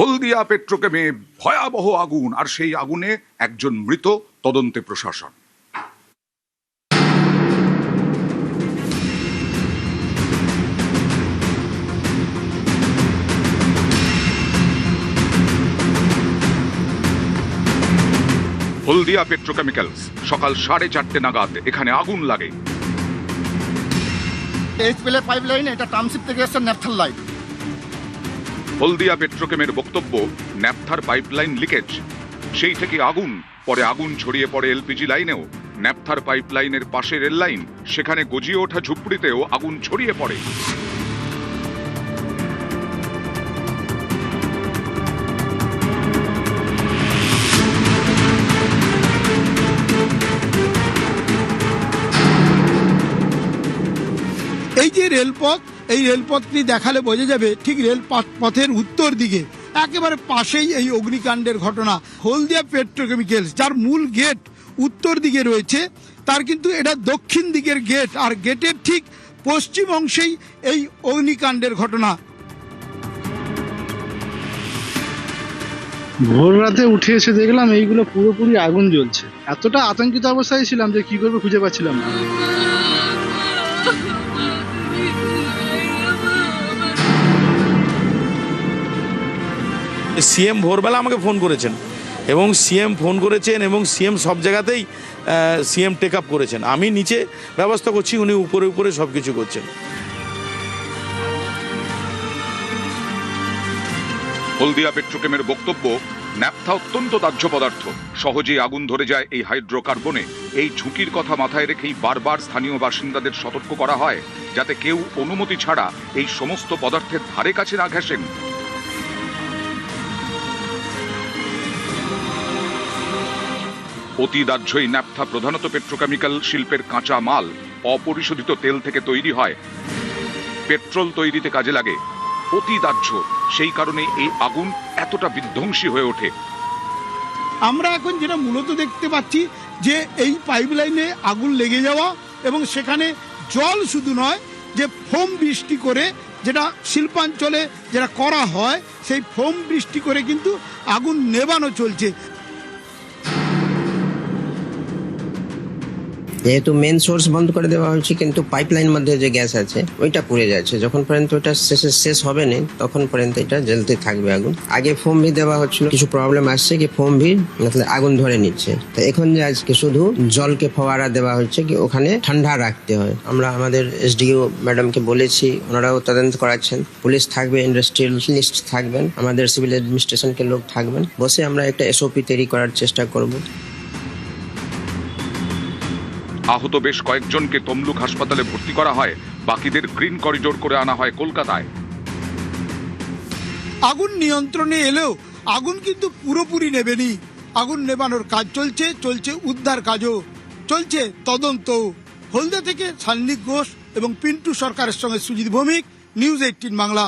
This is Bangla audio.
হলদিয়া পেট্রোকেমে ভয়াবহ আগুন, আর সেই আগুনে একজন মৃত, তদন্তে প্রশাসন। হলদিয়া পেট্রোকেমিক্যালস সকাল 4:30 নাগাদ এখানে আগুন লাগে। এইচপিএল পাইপলাইন, এটা টাউনশিপ থেকে এসছে ন্যাপথার লাইন। হলদিয়া পেট্রোকেমের বক্তব্য, ন্যাপথার পাইপলাইন লিকেজ, সেই থেকে আগুন। পরে আগুন ছড়িয়ে পড়ে এলপিজি লাইনেও। ন্যাপথার পাইপলাইনের পাশে রেল লাইন, সেখানে গজিয়ে ওঠা ঝুপড়িতেও আগুন ছড়িয়ে পড়ে। এই যে রেলপথ, এই রেলপথটি দেখালে বোঝা যাবে ঠিক রেল পথের উত্তর দিকে একেবারে পাশেই এই অগ্নিকাণ্ডের ঘটনা। হলদিয়া পেট্রোকেমিক্যালস, যার মূল গেট উত্তর দিকে রয়েছে, তার কিন্তু এটা দক্ষিণ দিকের গেট, আর গেটের ঠিক পশ্চিম অংশেই এই অগ্নিকাণ্ডের ঘটনা। ভোর রাতে উঠে এসে দেখলাম এইগুলো পুরোপুরি আগুন জ্বলছে। এতটা আতঙ্কিত অবস্থায় ছিলাম যে কি করবো খুঁজে পাচ্ছিলাম না। সিএম ভোরবেলা আমাকে ফোন করেছেন এবং সিএম ফোন করেছেন এবং সিএম সব জায়গাতেই সিএম টেক আপ করেছেন। আমি নিচে ব্যবস্থা করছি, উনি উপরে উপরে সব কিছু করছেন। হলদিয়া পেট্রোকেমের বক্তব্য, ন্যাপথা অত্যন্ত দাহ্য পদার্থ, সহজেই আগুন ধরে যায় এই হাইড্রোকার্বনে। এই ঝুঁকির কথা মাথায় রেখেই বারবার স্থানীয় বাসিন্দাদের সতর্ক করা হয়, যাতে কেউ অনুমতি ছাড়া এই সমস্ত পদার্থের ধারে কাছে না ঘেঁষেন। অতি দাহ্য এই ন্যাপথা প্রধানত পেট্রোকেমিক্যাল শিল্পের কাঁচা মাল, অপরিশোধিত তেল থেকে তৈরি হয়। পেট্রোল তৈরিতে কাজে লাগে। অতি দাহ্য, সেই কারণে এই আগুন এতটা বিধ্বংসী হয়ে ওঠে। আমরা এখন যেটা মূলত দেখতে পাচ্ছি যে এই পাইপলাইনে আগুন লেগে যাওয়া, এবং সেখানে জল শুধু নয়, যে ফোম বৃষ্টি করে, যেটা শিল্পাঞ্চলে যেটা করা হয়, সেই ফোম বৃষ্টি করে কিন্তু আগুন নেভানো চলছে। যেহেতু মেন সোর্স বন্ধ করে দেওয়া হয়েছে, কিন্তু পাইপলাইন মধ্যে যে গ্যাস আছে ওইটা পুড়ে যাচ্ছে। যখন পর্যন্ত ওটা শেষ হবে না, তখন পর্যন্ত এটা জ্বলতে থাকবে আগুন। আগে ফোম ভি দেওয়া হচ্ছিল, কিছু প্রবলেম আসছে কি ফোম ভি আগুন ধরে নিচ্ছে। তো এখন যে আজকে শুধু জলকে ফোয়ারা দেওয়া হচ্ছে কি ওখানে ঠান্ডা রাখতে হয়। আমরা আমাদের এসডিও ম্যাডামকে বলেছি, ওনারাও তদন্ত করাচ্ছেন। পুলিশ থাকবে, ইন্ডাস্ট্রিয়ালিস্ট থাকবেন, আমাদের সিভিল অ্যাডমিনিস্ট্রেশনকে লোক থাকবেন। বসে আমরা একটা এসওপি তৈরি করার চেষ্টা করব। আহত বেশ কয়েকজনকে তমলুক হাসপাতালে ভর্তি করা হয়, বাকিদের গ্রিন করিডোর করে আনা হয় কলকাতায়। আগুন নিয়ন্ত্রণে এলেও আগুন কিন্তু পুরোপুরি নেবেনি। আগুন নেবানোর কাজ চলছে উদ্ধার কাজও চলছে, তদন্ত। হলদিয়া থেকে সান্নিক ঘোষ এবং পিন্টু সরকারের সঙ্গে সুজিত ভৌমিক, নিউজ 18 বাংলা।